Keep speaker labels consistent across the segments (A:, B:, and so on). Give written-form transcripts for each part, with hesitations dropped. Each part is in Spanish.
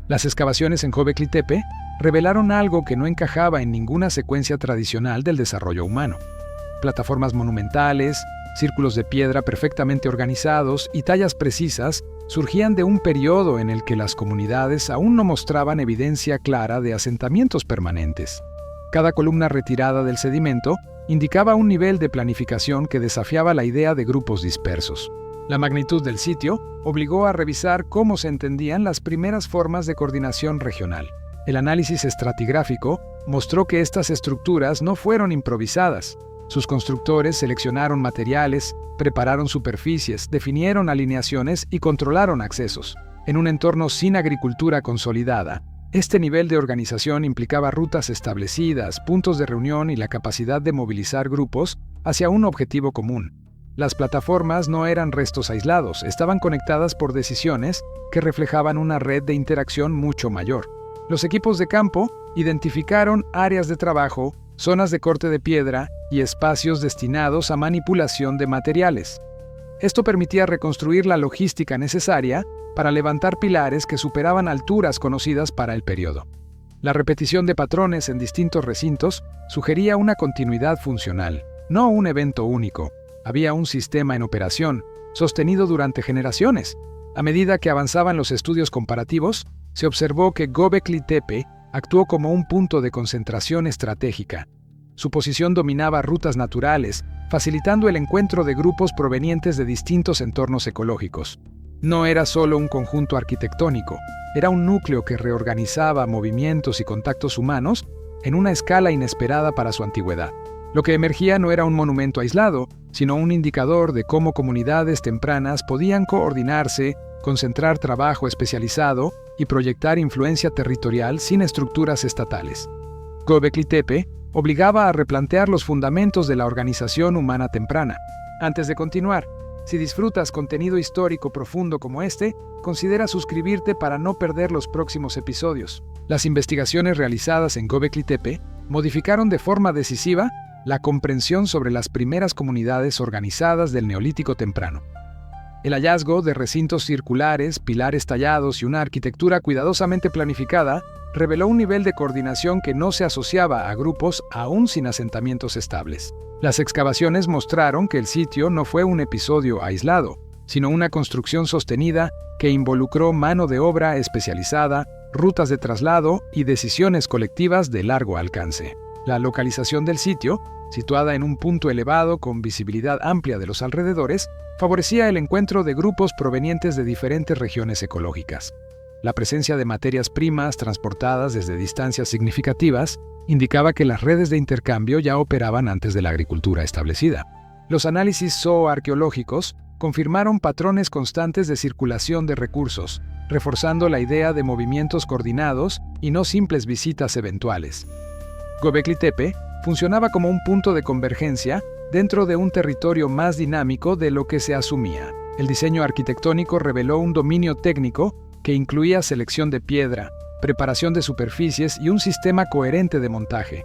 A: Las excavaciones en Göbekli Tepe revelaron algo que no encajaba en ninguna secuencia tradicional del desarrollo humano. Plataformas monumentales, círculos de piedra perfectamente organizados y tallas precisas surgían de un periodo en el que las comunidades aún no mostraban evidencia clara de asentamientos permanentes. Cada columna retirada del sedimento indicaba un nivel de planificación que desafiaba la idea de grupos dispersos. La magnitud del sitio obligó a revisar cómo se entendían las primeras formas de coordinación regional. El análisis estratigráfico mostró que estas estructuras no fueron improvisadas. Sus constructores seleccionaron materiales, prepararon superficies, definieron alineaciones y controlaron accesos. En un entorno sin agricultura consolidada, este nivel de organización implicaba rutas establecidas, puntos de reunión y la capacidad de movilizar grupos hacia un objetivo común. Las plataformas no eran restos aislados, estaban conectadas por decisiones que reflejaban una red de interacción mucho mayor. Los equipos de campo identificaron áreas de trabajo, zonas de corte de piedra y espacios destinados a manipulación de materiales. Esto permitía reconstruir la logística necesaria para levantar pilares que superaban alturas conocidas para el periodo. La repetición de patrones en distintos recintos sugería una continuidad funcional, no un evento único. Había un sistema en operación, sostenido durante generaciones. A medida que avanzaban los estudios comparativos, se observó que Göbekli Tepe actuó como un punto de concentración estratégica. Su posición dominaba rutas naturales, facilitando el encuentro de grupos provenientes de distintos entornos ecológicos. No era solo un conjunto arquitectónico, era un núcleo que reorganizaba movimientos y contactos humanos en una escala inesperada para su antigüedad. Lo que emergía no era un monumento aislado, sino un indicador de cómo comunidades tempranas podían coordinarse, concentrar trabajo especializado y proyectar influencia territorial sin estructuras estatales. Göbekli Tepe obligaba a replantear los fundamentos de la organización humana temprana. Antes de continuar, si disfrutas contenido histórico profundo como este, considera suscribirte para no perder los próximos episodios. Las investigaciones realizadas en Göbekli Tepe modificaron de forma decisiva la comprensión sobre las primeras comunidades organizadas del Neolítico temprano. El hallazgo de recintos circulares, pilares tallados y una arquitectura cuidadosamente planificada reveló un nivel de coordinación que no se asociaba a grupos aún sin asentamientos estables. Las excavaciones mostraron que el sitio no fue un episodio aislado, sino una construcción sostenida que involucró mano de obra especializada, rutas de traslado y decisiones colectivas de largo alcance. La localización del sitio, situada en un punto elevado con visibilidad amplia de los alrededores, favorecía el encuentro de grupos provenientes de diferentes regiones ecológicas. La presencia de materias primas transportadas desde distancias significativas indicaba que las redes de intercambio ya operaban antes de la agricultura establecida. Los análisis zooarqueológicos confirmaron patrones constantes de circulación de recursos, reforzando la idea de movimientos coordinados y no simples visitas eventuales. Göbekli Tepe funcionaba como un punto de convergencia dentro de un territorio más dinámico de lo que se asumía. El diseño arquitectónico reveló un dominio técnico que incluía selección de piedra, preparación de superficies y un sistema coherente de montaje.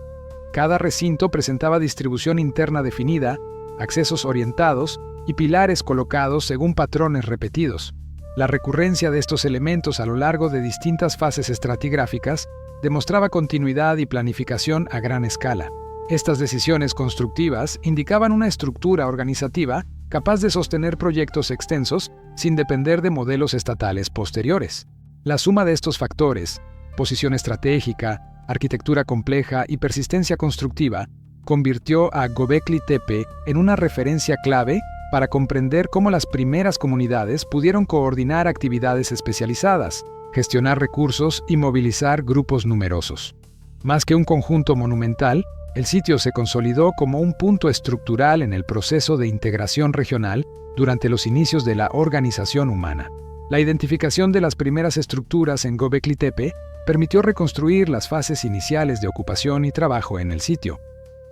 A: Cada recinto presentaba distribución interna definida, accesos orientados y pilares colocados según patrones repetidos. La recurrencia de estos elementos a lo largo de distintas fases estratigráficas demostraba continuidad y planificación a gran escala. Estas decisiones constructivas indicaban una estructura organizativa capaz de sostener proyectos extensos sin depender de modelos estatales posteriores. La suma de estos factores, posición estratégica, arquitectura compleja y persistencia constructiva, convirtió a Göbekli Tepe en una referencia clave para comprender cómo las primeras comunidades pudieron coordinar actividades especializadas, gestionar recursos y movilizar grupos numerosos. Más que un conjunto monumental, el sitio se consolidó como un punto estructural en el proceso de integración regional durante los inicios de la organización humana. La identificación de las primeras estructuras en Göbekli Tepe permitió reconstruir las fases iniciales de ocupación y trabajo en el sitio.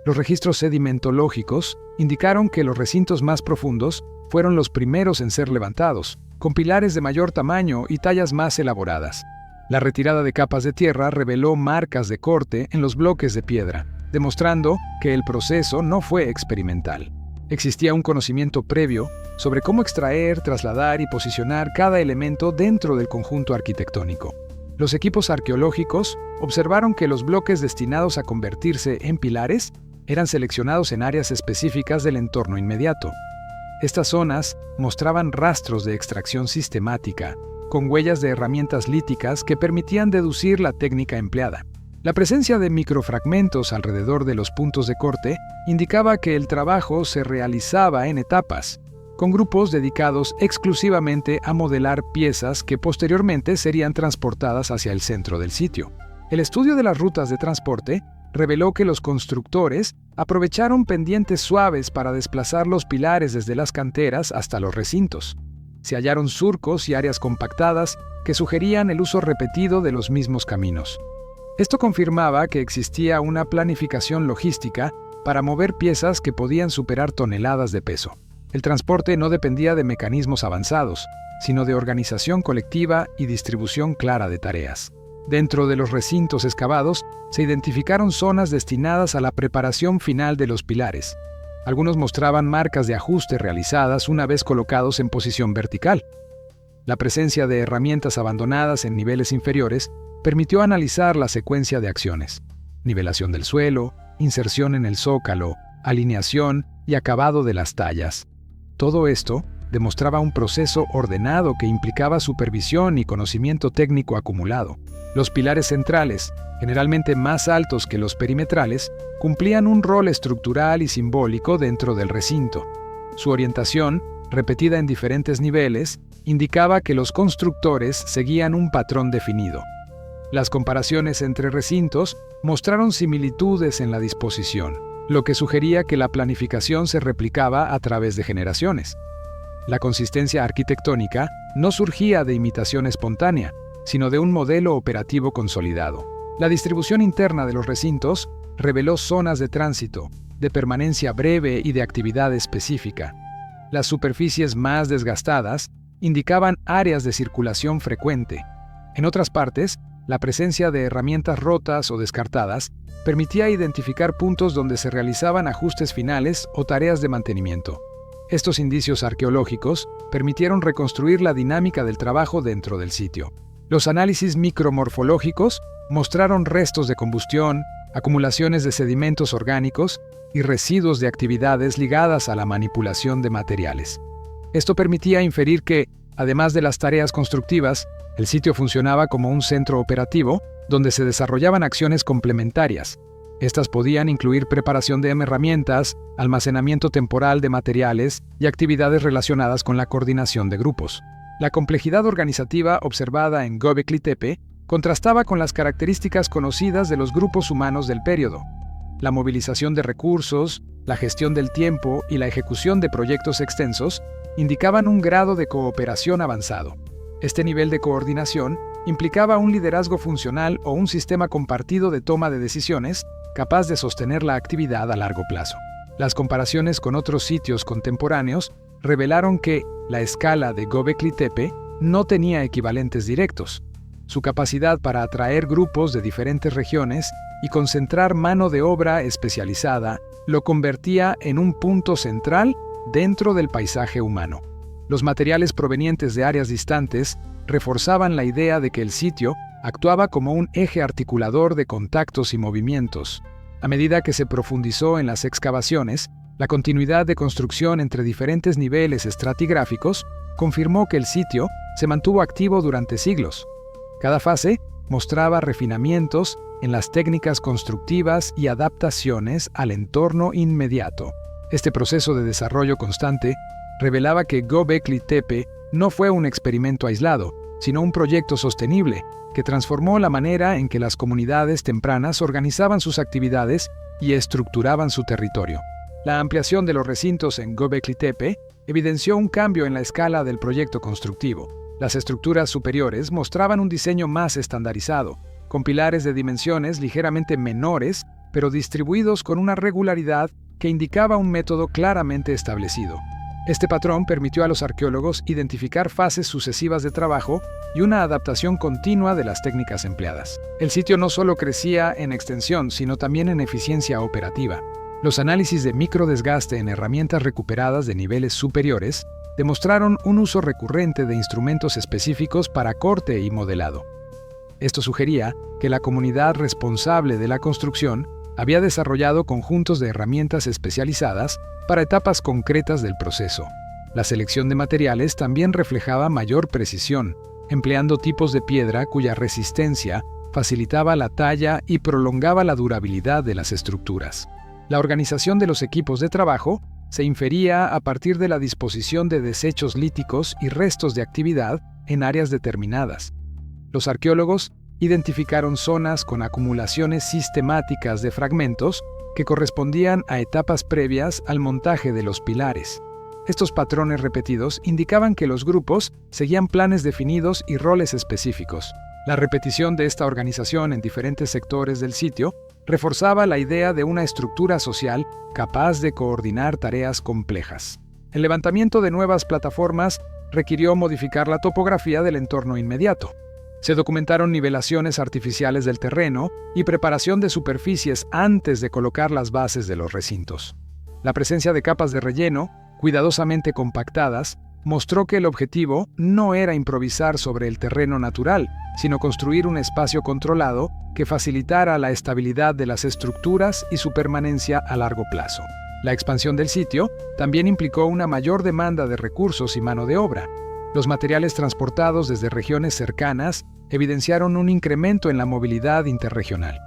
A: Los registros sedimentológicos indicaron que los recintos más profundos fueron los primeros en ser levantados, con pilares de mayor tamaño y tallas más elaboradas. La retirada de capas de tierra reveló marcas de corte en los bloques de piedra, demostrando que el proceso no fue experimental. Existía un conocimiento previo sobre cómo extraer, trasladar y posicionar cada elemento dentro del conjunto arquitectónico. Los equipos arqueológicos observaron que los bloques destinados a convertirse en pilares eran seleccionados en áreas específicas del entorno inmediato. Estas zonas mostraban rastros de extracción sistemática, con huellas de herramientas líticas que permitían deducir la técnica empleada. La presencia de microfragmentos alrededor de los puntos de corte indicaba que el trabajo se realizaba en etapas, con grupos dedicados exclusivamente a modelar piezas que posteriormente serían transportadas hacia el centro del sitio. El estudio de las rutas de transporte reveló que los constructores aprovecharon pendientes suaves para desplazar los pilares desde las canteras hasta los recintos. Se hallaron surcos y áreas compactadas que sugerían el uso repetido de los mismos caminos. Esto confirmaba que existía una planificación logística para mover piezas que podían superar toneladas de peso. El transporte no dependía de mecanismos avanzados, sino de organización colectiva y distribución clara de tareas. Dentro de los recintos excavados, se identificaron zonas destinadas a la preparación final de los pilares. Algunos mostraban marcas de ajuste realizadas una vez colocados en posición vertical. La presencia de herramientas abandonadas en niveles inferiores permitió analizar la secuencia de acciones: nivelación del suelo, inserción en el zócalo, alineación y acabado de las tallas. Todo esto demostraba un proceso ordenado que implicaba supervisión y conocimiento técnico acumulado. Los pilares centrales, generalmente más altos que los perimetrales, cumplían un rol estructural y simbólico dentro del recinto. Su orientación, repetida en diferentes niveles, indicaba que los constructores seguían un patrón definido. Las comparaciones entre recintos mostraron similitudes en la disposición, lo que sugería que la planificación se replicaba a través de generaciones. La consistencia arquitectónica no surgía de imitación espontánea, sino de un modelo operativo consolidado. La distribución interna de los recintos reveló zonas de tránsito, de permanencia breve y de actividad específica. Las superficies más desgastadas indicaban áreas de circulación frecuente. En otras partes, la presencia de herramientas rotas o descartadas permitía identificar puntos donde se realizaban ajustes finales o tareas de mantenimiento. Estos indicios arqueológicos permitieron reconstruir la dinámica del trabajo dentro del sitio. Los análisis micromorfológicos mostraron restos de combustión, acumulaciones de sedimentos orgánicos y residuos de actividades ligadas a la manipulación de materiales. Esto permitía inferir que, además de las tareas constructivas, el sitio funcionaba como un centro operativo donde se desarrollaban acciones complementarias. Estas podían incluir preparación de herramientas, almacenamiento temporal de materiales y actividades relacionadas con la coordinación de grupos. La complejidad organizativa observada en Göbekli Tepe contrastaba con las características conocidas de los grupos humanos del período. La movilización de recursos, la gestión del tiempo y la ejecución de proyectos extensos indicaban un grado de cooperación avanzado. Este nivel de coordinación implicaba un liderazgo funcional o un sistema compartido de toma de decisiones capaz de sostener la actividad a largo plazo. Las comparaciones con otros sitios contemporáneos revelaron que la escala de Göbekli Tepe no tenía equivalentes directos. Su capacidad para atraer grupos de diferentes regiones y concentrar mano de obra especializada lo convertía en un punto central dentro del paisaje humano. Los materiales provenientes de áreas distantes reforzaban la idea de que el sitio actuaba como un eje articulador de contactos y movimientos. A medida que se profundizó en las excavaciones, la continuidad de construcción entre diferentes niveles estratigráficos confirmó que el sitio se mantuvo activo durante siglos. Cada fase mostraba refinamientos en las técnicas constructivas y adaptaciones al entorno inmediato. Este proceso de desarrollo constante revelaba que Göbekli Tepe no fue un experimento aislado, sino un proyecto sostenible que transformó la manera en que las comunidades tempranas organizaban sus actividades y estructuraban su territorio. La ampliación de los recintos en Göbekli Tepe evidenció un cambio en la escala del proyecto constructivo. Las estructuras superiores mostraban un diseño más estandarizado, con pilares de dimensiones ligeramente menores, pero distribuidos con una regularidad que indicaba un método claramente establecido. Este patrón permitió a los arqueólogos identificar fases sucesivas de trabajo y una adaptación continua de las técnicas empleadas. El sitio no solo crecía en extensión, sino también en eficiencia operativa. Los análisis de microdesgaste en herramientas recuperadas de niveles superiores demostraron un uso recurrente de instrumentos específicos para corte y modelado. Esto sugería que la comunidad responsable de la construcción había desarrollado conjuntos de herramientas especializadas para etapas concretas del proceso. La selección de materiales también reflejaba mayor precisión, empleando tipos de piedra cuya resistencia facilitaba la talla y prolongaba la durabilidad de las estructuras. La organización de los equipos de trabajo se infería a partir de la disposición de desechos líticos y restos de actividad en áreas determinadas. Los arqueólogos identificaron zonas con acumulaciones sistemáticas de fragmentos que correspondían a etapas previas al montaje de los pilares. Estos patrones repetidos indicaban que los grupos seguían planes definidos y roles específicos. La repetición de esta organización en diferentes sectores del sitio reforzaba la idea de una estructura social capaz de coordinar tareas complejas. El levantamiento de nuevas plataformas requirió modificar la topografía del entorno inmediato. Se documentaron nivelaciones artificiales del terreno y preparación de superficies antes de colocar las bases de los recintos. La presencia de capas de relleno, cuidadosamente compactadas, mostró que el objetivo no era improvisar sobre el terreno natural, sino construir un espacio controlado que facilitara la estabilidad de las estructuras y su permanencia a largo plazo. La expansión del sitio también implicó una mayor demanda de recursos y mano de obra. Los materiales transportados desde regiones cercanas evidenciaron un incremento en la movilidad interregional.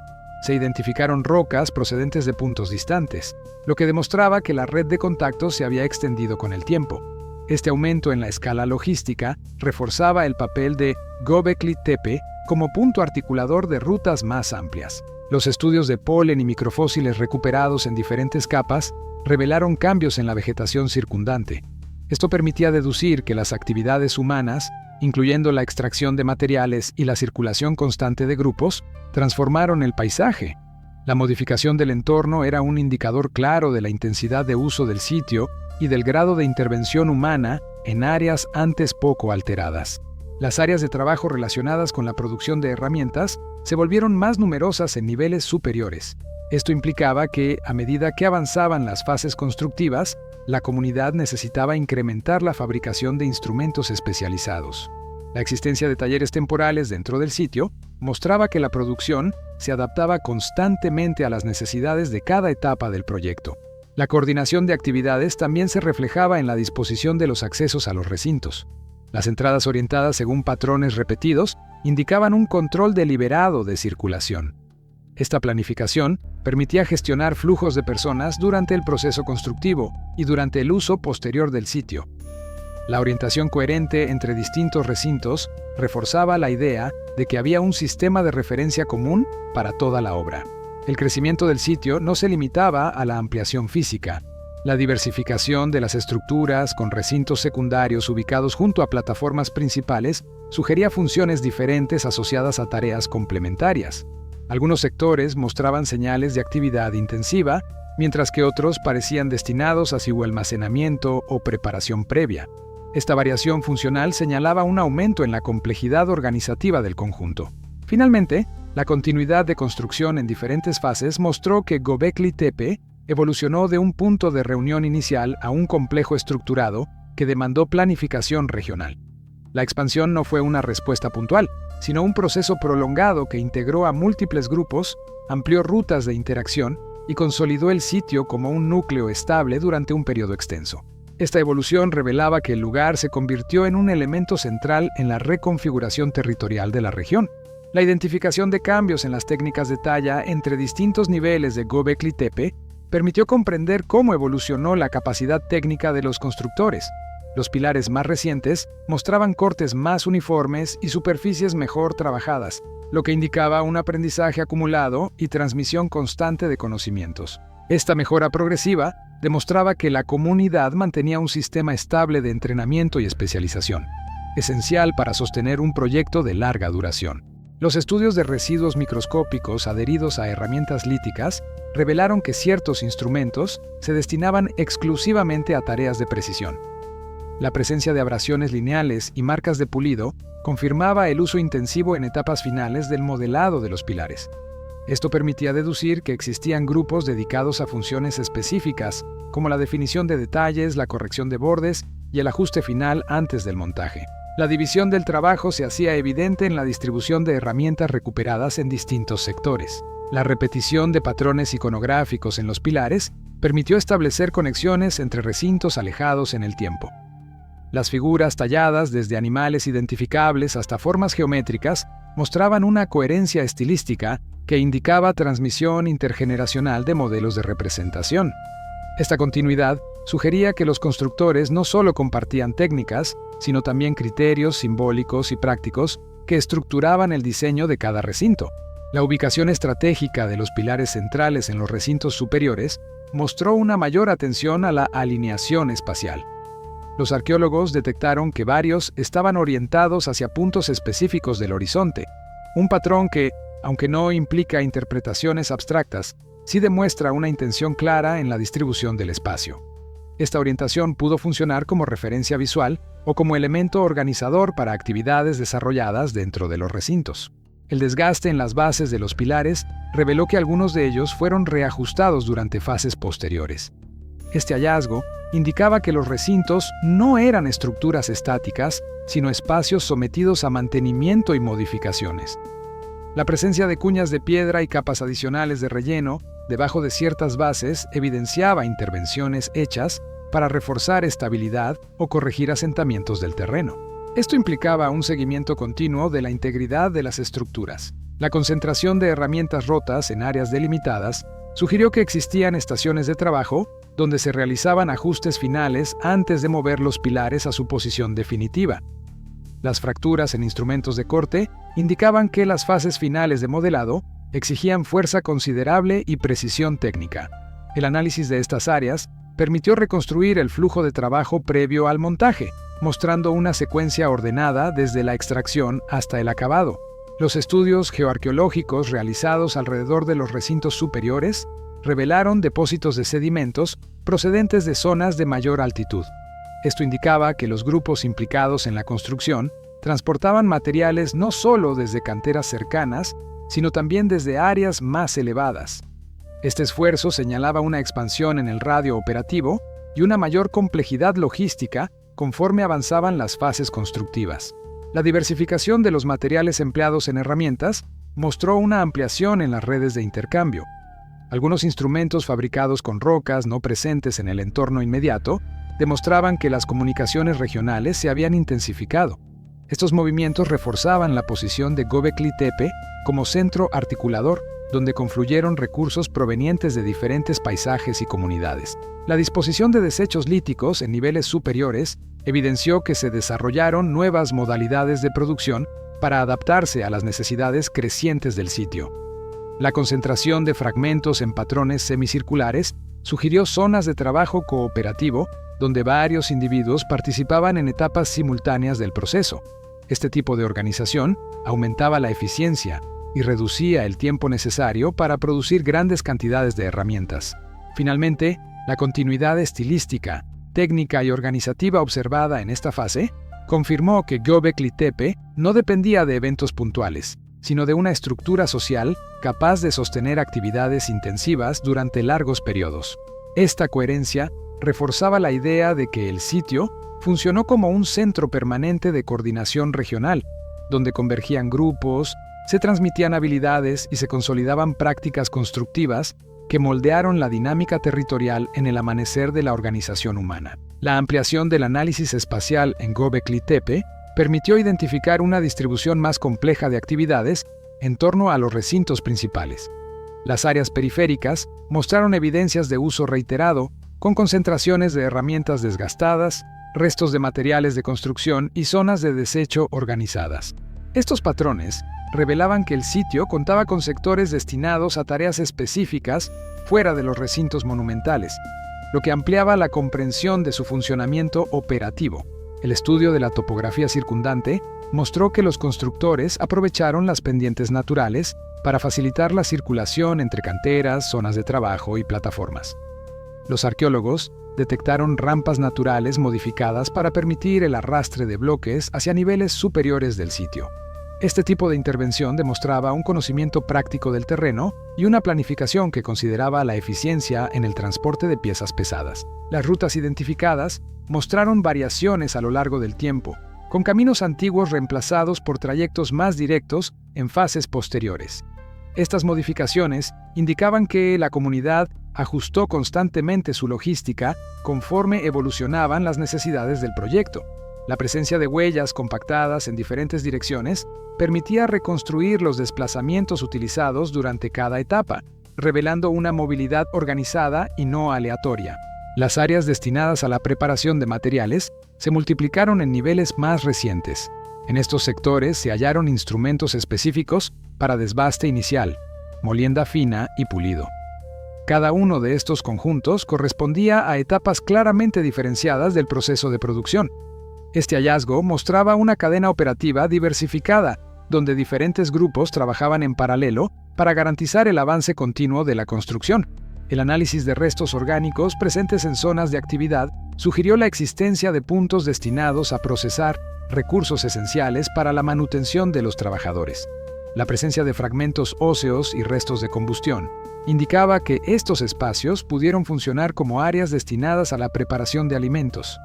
A: Se identificaron rocas procedentes de puntos distantes, lo que demostraba que la red de contactos se había extendido con el tiempo. Este aumento en la escala logística reforzaba el papel de Göbekli Tepe como punto articulador de rutas más amplias. Los estudios de polen y microfósiles recuperados en diferentes capas revelaron cambios en la vegetación circundante. Esto permitía deducir que las actividades humanas, incluyendo la extracción de materiales y la circulación constante de grupos, transformaron el paisaje. La modificación del entorno era un indicador claro de la intensidad de uso del sitio y del grado de intervención humana en áreas antes poco alteradas. Las áreas de trabajo relacionadas con la producción de herramientas se volvieron más numerosas en niveles superiores. Esto implicaba que, a medida que avanzaban las fases constructivas, la comunidad necesitaba incrementar la fabricación de instrumentos especializados. La existencia de talleres temporales dentro del sitio mostraba que la producción se adaptaba constantemente a las necesidades de cada etapa del proyecto. La coordinación de actividades también se reflejaba en la disposición de los accesos a los recintos. Las entradas orientadas según patrones repetidos indicaban un control deliberado de circulación. Esta planificación permitía gestionar flujos de personas durante el proceso constructivo y durante el uso posterior del sitio. La orientación coherente entre distintos recintos reforzaba la idea de que había un sistema de referencia común para toda la obra. El crecimiento del sitio no se limitaba a la ampliación física. La diversificación de las estructuras con recintos secundarios ubicados junto a plataformas principales sugería funciones diferentes asociadas a tareas complementarias. Algunos sectores mostraban señales de actividad intensiva, mientras que otros parecían destinados a su almacenamiento o preparación previa. Esta variación funcional señalaba un aumento en la complejidad organizativa del conjunto. Finalmente, la continuidad de construcción en diferentes fases mostró que Göbekli Tepe evolucionó de un punto de reunión inicial a un complejo estructurado que demandó planificación regional. La expansión no fue una respuesta puntual, sino un proceso prolongado que integró a múltiples grupos, amplió rutas de interacción y consolidó el sitio como un núcleo estable durante un periodo extenso. Esta evolución revelaba que el lugar se convirtió en un elemento central en la reconfiguración territorial de la región. La identificación de cambios en las técnicas de talla entre distintos niveles de Göbekli Tepe permitió comprender cómo evolucionó la capacidad técnica de los constructores. Los pilares más recientes mostraban cortes más uniformes y superficies mejor trabajadas, lo que indicaba un aprendizaje acumulado y transmisión constante de conocimientos. Esta mejora progresiva demostraba que la comunidad mantenía un sistema estable de entrenamiento y especialización, esencial para sostener un proyecto de larga duración. Los estudios de residuos microscópicos adheridos a herramientas líticas revelaron que ciertos instrumentos se destinaban exclusivamente a tareas de precisión. La presencia de abrasiones lineales y marcas de pulido confirmaba el uso intensivo en etapas finales del modelado de los pilares. Esto permitía deducir que existían grupos dedicados a funciones específicas, como la definición de detalles, la corrección de bordes y el ajuste final antes del montaje. La división del trabajo se hacía evidente en la distribución de herramientas recuperadas en distintos sectores. La repetición de patrones iconográficos en los pilares permitió establecer conexiones entre recintos alejados en el tiempo. Las figuras talladas, desde animales identificables hasta formas geométricas, mostraban una coherencia estilística que indicaba transmisión intergeneracional de modelos de representación. Esta continuidad sugería que los constructores no solo compartían técnicas, sino también criterios simbólicos y prácticos que estructuraban el diseño de cada recinto. La ubicación estratégica de los pilares centrales en los recintos superiores mostró una mayor atención a la alineación espacial. Los arqueólogos detectaron que varios estaban orientados hacia puntos específicos del horizonte, un patrón que, aunque no implica interpretaciones abstractas, sí demuestra una intención clara en la distribución del espacio. Esta orientación pudo funcionar como referencia visual o como elemento organizador para actividades desarrolladas dentro de los recintos. El desgaste en las bases de los pilares reveló que algunos de ellos fueron reajustados durante fases posteriores. Este hallazgo indicaba que los recintos no eran estructuras estáticas, sino espacios sometidos a mantenimiento y modificaciones. La presencia de cuñas de piedra y capas adicionales de relleno debajo de ciertas bases evidenciaba intervenciones hechas para reforzar estabilidad o corregir asentamientos del terreno. Esto implicaba un seguimiento continuo de la integridad de las estructuras. La concentración de herramientas rotas en áreas delimitadas sugirió que existían estaciones de trabajo donde se realizaban ajustes finales antes de mover los pilares a su posición definitiva. Las fracturas en instrumentos de corte indicaban que las fases finales de modelado exigían fuerza considerable y precisión técnica. El análisis de estas áreas permitió reconstruir el flujo de trabajo previo al montaje, mostrando una secuencia ordenada desde la extracción hasta el acabado. Los estudios geoarqueológicos realizados alrededor de los recintos superiores revelaron depósitos de sedimentos procedentes de zonas de mayor altitud. Esto indicaba que los grupos implicados en la construcción transportaban materiales no solo desde canteras cercanas, sino también desde áreas más elevadas. Este esfuerzo señalaba una expansión en el radio operativo y una mayor complejidad logística conforme avanzaban las fases constructivas. La diversificación de los materiales empleados en herramientas mostró una ampliación en las redes de intercambio. Algunos instrumentos fabricados con rocas no presentes en el entorno inmediato demostraban que las comunicaciones regionales se habían intensificado. Estos movimientos reforzaban la posición de Göbekli Tepe como centro articulador, donde confluyeron recursos provenientes de diferentes paisajes y comunidades. La disposición de desechos líticos en niveles superiores evidenció que se desarrollaron nuevas modalidades de producción para adaptarse a las necesidades crecientes del sitio. La concentración de fragmentos en patrones semicirculares sugirió zonas de trabajo cooperativo donde varios individuos participaban en etapas simultáneas del proceso. Este tipo de organización aumentaba la eficiencia y reducía el tiempo necesario para producir grandes cantidades de herramientas. Finalmente, la continuidad estilística, técnica y organizativa observada en esta fase confirmó que Göbekli Tepe no dependía de eventos puntuales, sino de una estructura social capaz de sostener actividades intensivas durante largos periodos. Esta coherencia reforzaba la idea de que el sitio funcionó como un centro permanente de coordinación regional, donde convergían grupos, se transmitían habilidades y se consolidaban prácticas constructivas que moldearon la dinámica territorial en el amanecer de la organización humana. La ampliación del análisis espacial en Göbekli Tepe permitió identificar una distribución más compleja de actividades en torno a los recintos principales. Las áreas periféricas mostraron evidencias de uso reiterado, con concentraciones de herramientas desgastadas, restos de materiales de construcción y zonas de desecho organizadas. Estos patrones revelaban que el sitio contaba con sectores destinados a tareas específicas fuera de los recintos monumentales, lo que ampliaba la comprensión de su funcionamiento operativo. El estudio de la topografía circundante mostró que los constructores aprovecharon las pendientes naturales para facilitar la circulación entre canteras, zonas de trabajo y plataformas. Los arqueólogos detectaron rampas naturales modificadas para permitir el arrastre de bloques hacia niveles superiores del sitio. Este tipo de intervención demostraba un conocimiento práctico del terreno y una planificación que consideraba la eficiencia en el transporte de piezas pesadas. Las rutas identificadas mostraron variaciones a lo largo del tiempo, con caminos antiguos reemplazados por trayectos más directos en fases posteriores. Estas modificaciones indicaban que la comunidad ajustó constantemente su logística conforme evolucionaban las necesidades del proyecto. La presencia de huellas compactadas en diferentes direcciones permitía reconstruir los desplazamientos utilizados durante cada etapa, revelando una movilidad organizada y no aleatoria. Las áreas destinadas a la preparación de materiales se multiplicaron en niveles más recientes. En estos sectores se hallaron instrumentos específicos para desbaste inicial, molienda fina y pulido. Cada uno de estos conjuntos correspondía a etapas claramente diferenciadas del proceso de producción. Este hallazgo mostraba una cadena operativa diversificada, donde diferentes grupos trabajaban en paralelo para garantizar el avance continuo de la construcción. El análisis de restos orgánicos presentes en zonas de actividad sugirió la existencia de puntos destinados a procesar recursos esenciales para la manutención de los trabajadores. La presencia de fragmentos óseos y restos de combustión indicaba que estos espacios pudieron funcionar como áreas destinadas a la preparación de alimentos.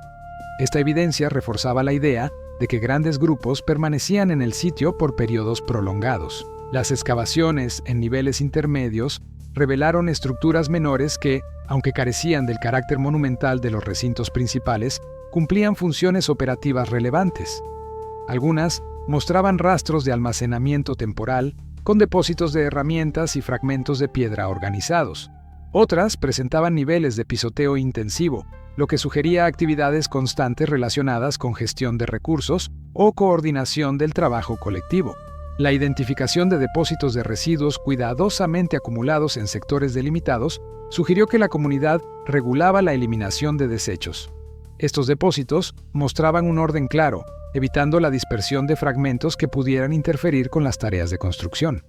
A: Esta evidencia reforzaba la idea de que grandes grupos permanecían en el sitio por periodos prolongados. Las excavaciones en niveles intermedios revelaron estructuras menores que, aunque carecían del carácter monumental de los recintos principales, cumplían funciones operativas relevantes. Algunas mostraban rastros de almacenamiento temporal, con depósitos de herramientas y fragmentos de piedra organizados. Otras presentaban niveles de pisoteo intensivo, lo que sugería actividades constantes relacionadas con gestión de recursos o coordinación del trabajo colectivo. La identificación de depósitos de residuos cuidadosamente acumulados en sectores delimitados sugirió que la comunidad regulaba la eliminación de desechos. Estos depósitos mostraban un orden claro, evitando la dispersión de fragmentos que pudieran interferir con las tareas de construcción.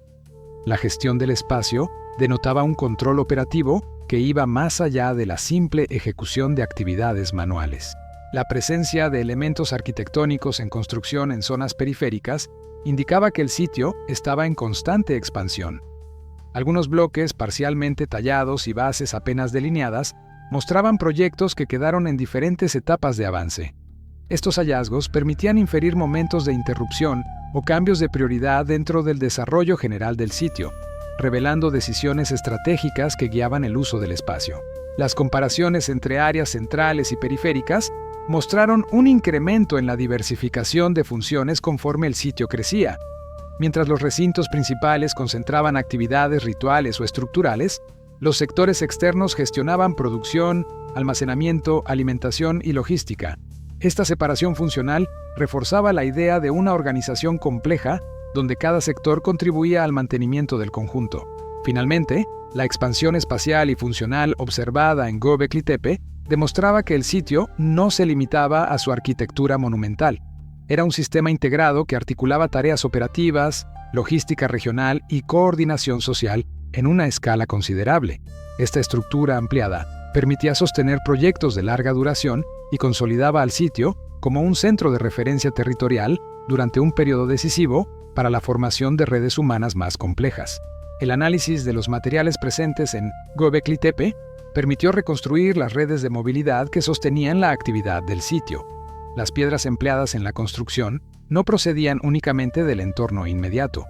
A: La gestión del espacio denotaba un control operativo que iba más allá de la simple ejecución de actividades manuales. La presencia de elementos arquitectónicos en construcción en zonas periféricas indicaba que el sitio estaba en constante expansión. Algunos bloques parcialmente tallados y bases apenas delineadas mostraban proyectos que quedaron en diferentes etapas de avance. Estos hallazgos permitían inferir momentos de interrupción o cambios de prioridad dentro del desarrollo general del sitio, revelando decisiones estratégicas que guiaban el uso del espacio. Las comparaciones entre áreas centrales y periféricas mostraron un incremento en la diversificación de funciones conforme el sitio crecía. Mientras los recintos principales concentraban actividades rituales o estructurales, los sectores externos gestionaban producción, almacenamiento, alimentación y logística. Esta separación funcional reforzaba la idea de una organización compleja donde cada sector contribuía al mantenimiento del conjunto. Finalmente, la expansión espacial y funcional observada en Göbekli Tepe demostraba que el sitio no se limitaba a su arquitectura monumental. Era un sistema integrado que articulaba tareas operativas, logística regional y coordinación social en una escala considerable. Esta estructura ampliada permitía sostener proyectos de larga duración y consolidaba al sitio como un centro de referencia territorial durante un periodo decisivo para la formación de redes humanas más complejas. El análisis de los materiales presentes en Göbekli Tepe permitió reconstruir las redes de movilidad que sostenían la actividad del sitio. Las piedras empleadas en la construcción no procedían únicamente del entorno inmediato.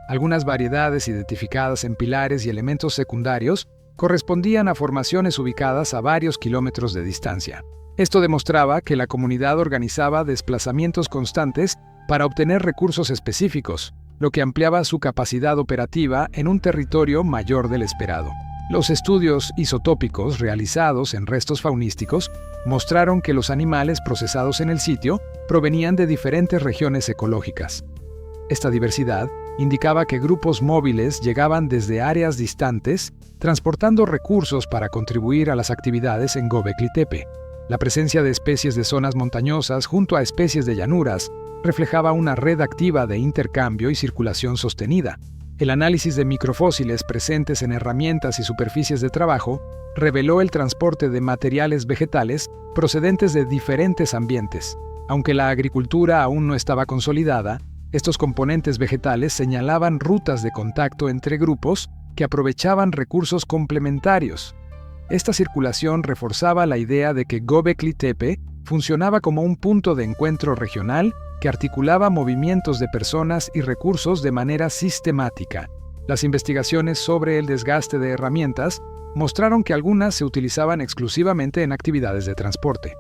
A: Algunas variedades identificadas en pilares y elementos secundarios correspondían a formaciones ubicadas a varios kilómetros de distancia. Esto demostraba que la comunidad organizaba desplazamientos constantes para obtener recursos específicos, lo que ampliaba su capacidad operativa en un territorio mayor del esperado. Los estudios isotópicos realizados en restos faunísticos mostraron que los animales procesados en el sitio provenían de diferentes regiones ecológicas. Esta diversidad indicaba que grupos móviles llegaban desde áreas distantes, transportando recursos para contribuir a las actividades en Göbekli Tepe. La presencia de especies de zonas montañosas junto a especies de llanuras reflejaba una red activa de intercambio y circulación sostenida. El análisis de microfósiles presentes en herramientas y superficies de trabajo reveló el transporte de materiales vegetales procedentes de diferentes ambientes. Aunque la agricultura aún no estaba consolidada, estos componentes vegetales señalaban rutas de contacto entre grupos que aprovechaban recursos complementarios. Esta circulación reforzaba la idea de que Göbekli Tepe funcionaba como un punto de encuentro regional que articulaba movimientos de personas y recursos de manera sistemática. Las investigaciones sobre el desgaste de herramientas mostraron que algunas se utilizaban exclusivamente en actividades de transporte.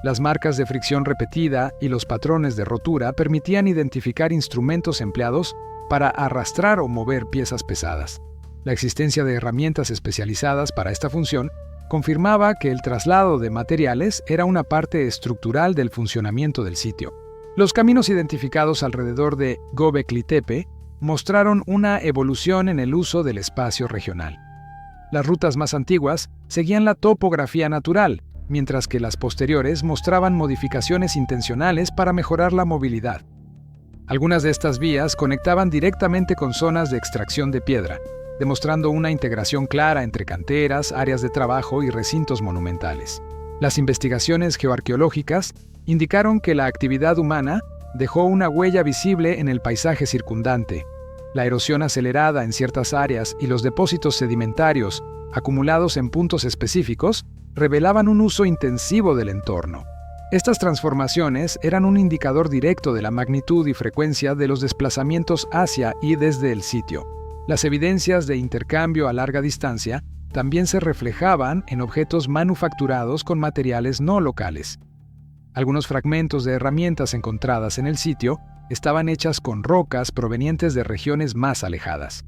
A: Las marcas de fricción repetida y los patrones de rotura permitían identificar instrumentos empleados para arrastrar o mover piezas pesadas. La existencia de herramientas especializadas para esta función confirmaba que el traslado de materiales era una parte estructural del funcionamiento del sitio. Los caminos identificados alrededor de Göbekli Tepe mostraron una evolución en el uso del espacio regional. Las rutas más antiguas seguían la topografía natural, mientras que las posteriores mostraban modificaciones intencionales para mejorar la movilidad. Algunas de estas vías conectaban directamente con zonas de extracción de piedra, demostrando una integración clara entre canteras, áreas de trabajo y recintos monumentales. Las investigaciones geoarqueológicas indicaron que la actividad humana dejó una huella visible en el paisaje circundante. La erosión acelerada en ciertas áreas y los depósitos sedimentarios acumulados en puntos específicos revelaban un uso intensivo del entorno. Estas transformaciones eran un indicador directo de la magnitud y frecuencia de los desplazamientos hacia y desde el sitio. Las evidencias de intercambio a larga distancia también se reflejaban en objetos manufacturados con materiales no locales. Algunos fragmentos de herramientas encontradas en el sitio estaban hechas con rocas provenientes de regiones más alejadas.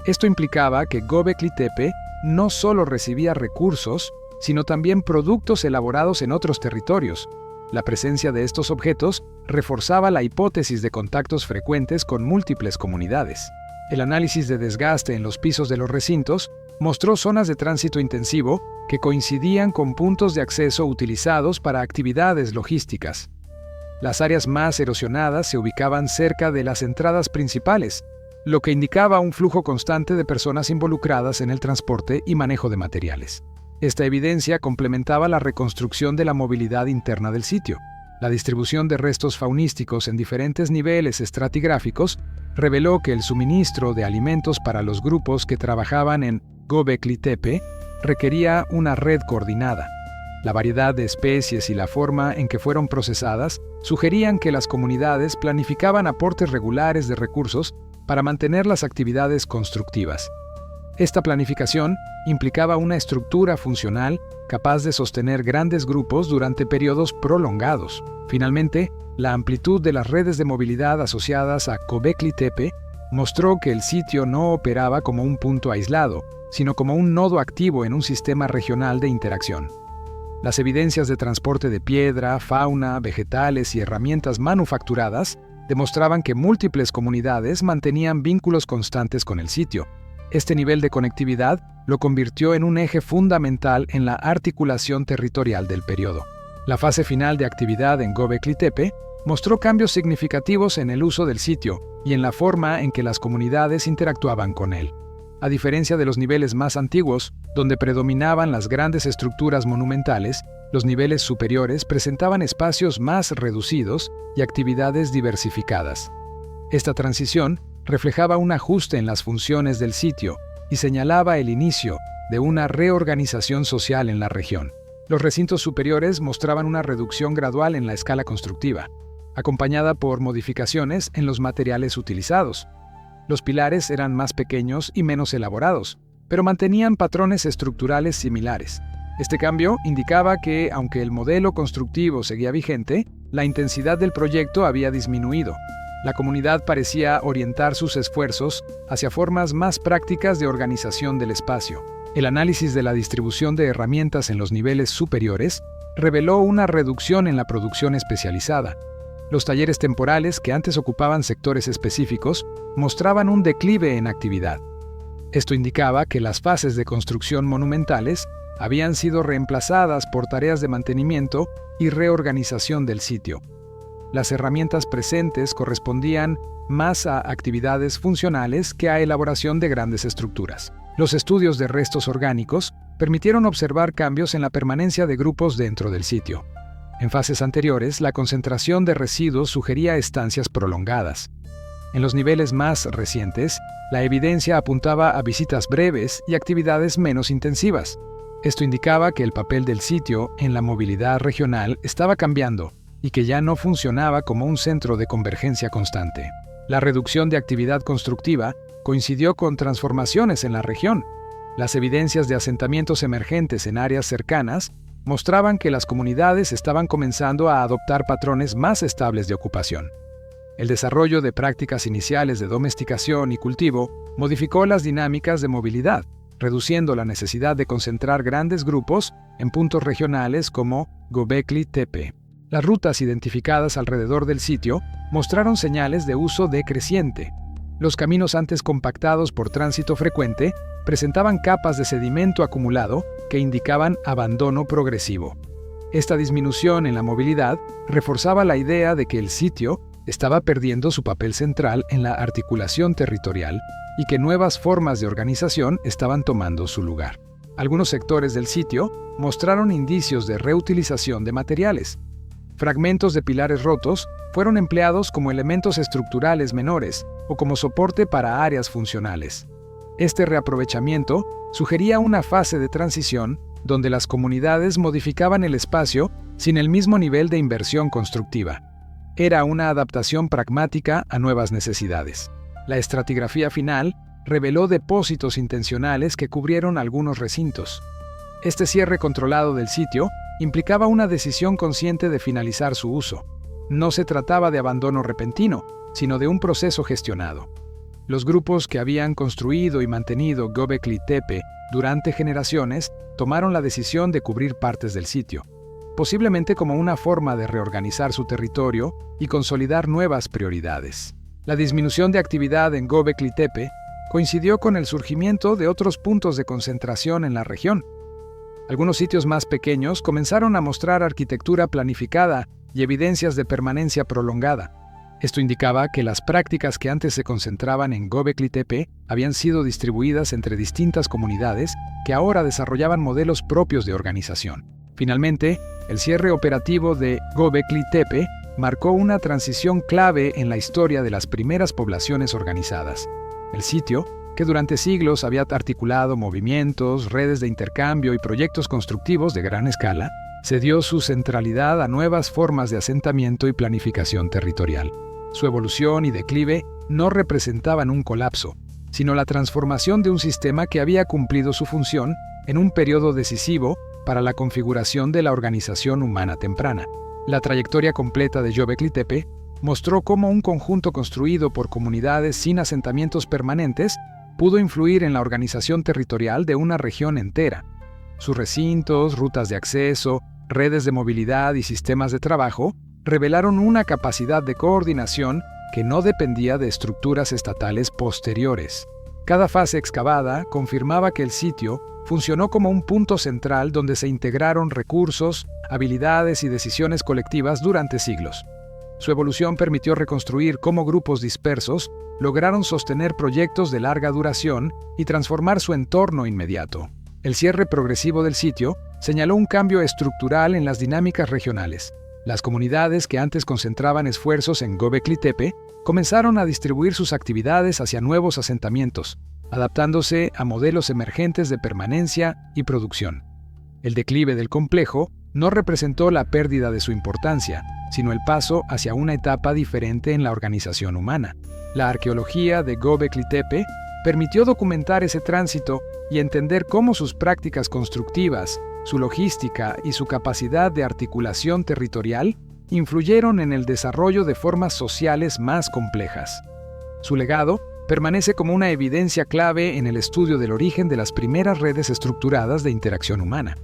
A: Esto implicaba que Göbekli Tepe no solo recibía recursos, sino también productos elaborados en otros territorios. La presencia de estos objetos reforzaba la hipótesis de contactos frecuentes con múltiples comunidades. El análisis de desgaste en los pisos de los recintos mostró zonas de tránsito intensivo que coincidían con puntos de acceso utilizados para actividades logísticas. Las áreas más erosionadas se ubicaban cerca de las entradas principales, lo que indicaba un flujo constante de personas involucradas en el transporte y manejo de materiales. Esta evidencia complementaba la reconstrucción de la movilidad interna del sitio. La distribución de restos faunísticos en diferentes niveles estratigráficos reveló que el suministro de alimentos para los grupos que trabajaban en Göbekli Tepe requería una red coordinada. La variedad de especies y la forma en que fueron procesadas sugerían que las comunidades planificaban aportes regulares de recursos para mantener las actividades constructivas. Esta planificación implicaba una estructura funcional capaz de sostener grandes grupos durante periodos prolongados. Finalmente, la amplitud de las redes de movilidad asociadas a Göbekli Tepe mostró que el sitio no operaba como un punto aislado, sino como un nodo activo en un sistema regional de interacción. Las evidencias de transporte de piedra, fauna, vegetales y herramientas manufacturadas demostraban que múltiples comunidades mantenían vínculos constantes con el sitio. Este nivel de conectividad lo convirtió en un eje fundamental en la articulación territorial del periodo. La fase final de actividad en Göbekli Tepe mostró cambios significativos en el uso del sitio y en la forma en que las comunidades interactuaban con él. A diferencia de los niveles más antiguos, donde predominaban las grandes estructuras monumentales, los niveles superiores presentaban espacios más reducidos y actividades diversificadas. Esta transición reflejaba un ajuste en las funciones del sitio y señalaba el inicio de una reorganización social en la región. Los recintos superiores mostraban una reducción gradual en la escala constructiva, acompañada por modificaciones en los materiales utilizados. Los pilares eran más pequeños y menos elaborados, pero mantenían patrones estructurales similares. Este cambio indicaba que, aunque el modelo constructivo seguía vigente, la intensidad del proyecto había disminuido. La comunidad parecía orientar sus esfuerzos hacia formas más prácticas de organización del espacio. El análisis de la distribución de herramientas en los niveles superiores reveló una reducción en la producción especializada. Los talleres temporales, que antes ocupaban sectores específicos, mostraban un declive en actividad. Esto indicaba que las fases de construcción monumentales habían sido reemplazadas por tareas de mantenimiento y reorganización del sitio. Las herramientas presentes correspondían más a actividades funcionales que a elaboración de grandes estructuras. Los estudios de restos orgánicos permitieron observar cambios en la permanencia de grupos dentro del sitio. En fases anteriores, la concentración de residuos sugería estancias prolongadas. En los niveles más recientes, la evidencia apuntaba a visitas breves y actividades menos intensivas. Esto indicaba que el papel del sitio en la movilidad regional estaba cambiando y que ya no funcionaba como un centro de convergencia constante. La reducción de actividad constructiva coincidió con transformaciones en la región. Las evidencias de asentamientos emergentes en áreas cercanas mostraban que las comunidades estaban comenzando a adoptar patrones más estables de ocupación. El desarrollo de prácticas iniciales de domesticación y cultivo modificó las dinámicas de movilidad, reduciendo la necesidad de concentrar grandes grupos en puntos regionales como Göbekli Tepe. Las rutas identificadas alrededor del sitio mostraron señales de uso decreciente. Los caminos antes compactados por tránsito frecuente presentaban capas de sedimento acumulado que indicaban abandono progresivo. Esta disminución en la movilidad reforzaba la idea de que el sitio estaba perdiendo su papel central en la articulación territorial y que nuevas formas de organización estaban tomando su lugar. Algunos sectores del sitio mostraron indicios de reutilización de materiales. Fragmentos de pilares rotos fueron empleados como elementos estructurales menores o como soporte para áreas funcionales. Este reaprovechamiento sugería una fase de transición donde las comunidades modificaban el espacio sin el mismo nivel de inversión constructiva. Era una adaptación pragmática a nuevas necesidades. La estratigrafía final reveló depósitos intencionales que cubrieron algunos recintos. Este cierre controlado del sitio implicaba una decisión consciente de finalizar su uso. No se trataba de abandono repentino, sino de un proceso gestionado. Los grupos que habían construido y mantenido Göbekli Tepe durante generaciones tomaron la decisión de cubrir partes del sitio, posiblemente como una forma de reorganizar su territorio y consolidar nuevas prioridades. La disminución de actividad en Göbekli Tepe coincidió con el surgimiento de otros puntos de concentración en la región. Algunos sitios más pequeños comenzaron a mostrar arquitectura planificada y evidencias de permanencia prolongada. Esto indicaba que las prácticas que antes se concentraban en Göbekli Tepe habían sido distribuidas entre distintas comunidades que ahora desarrollaban modelos propios de organización. Finalmente, el cierre operativo de Göbekli Tepe marcó una transición clave en la historia de las primeras poblaciones organizadas. El sitio, que durante siglos había articulado movimientos, redes de intercambio y proyectos constructivos de gran escala, cedió su centralidad a nuevas formas de asentamiento y planificación territorial. Su evolución y declive no representaban un colapso, sino la transformación de un sistema que había cumplido su función en un periodo decisivo para la configuración de la organización humana temprana. La trayectoria completa de Göbekli Tepe mostró cómo un conjunto construido por comunidades sin asentamientos permanentes pudo influir en la organización territorial de una región entera. Sus recintos, rutas de acceso, redes de movilidad y sistemas de trabajo revelaron una capacidad de coordinación que no dependía de estructuras estatales posteriores. Cada fase excavada confirmaba que el sitio funcionó como un punto central donde se integraron recursos, habilidades y decisiones colectivas durante siglos. Su evolución permitió reconstruir cómo grupos dispersos lograron sostener proyectos de larga duración y transformar su entorno inmediato. El cierre progresivo del sitio señaló un cambio estructural en las dinámicas regionales. Las comunidades que antes concentraban esfuerzos en Göbekli Tepe comenzaron a distribuir sus actividades hacia nuevos asentamientos, adaptándose a modelos emergentes de permanencia y producción. El declive del complejo no representó la pérdida de su importancia, sino el paso hacia una etapa diferente en la organización humana. La arqueología de Göbekli Tepe permitió documentar ese tránsito y entender cómo sus prácticas constructivas, su logística y su capacidad de articulación territorial influyeron en el desarrollo de formas sociales más complejas. Su legado permanece como una evidencia clave en el estudio del origen de las primeras redes estructuradas de interacción humana.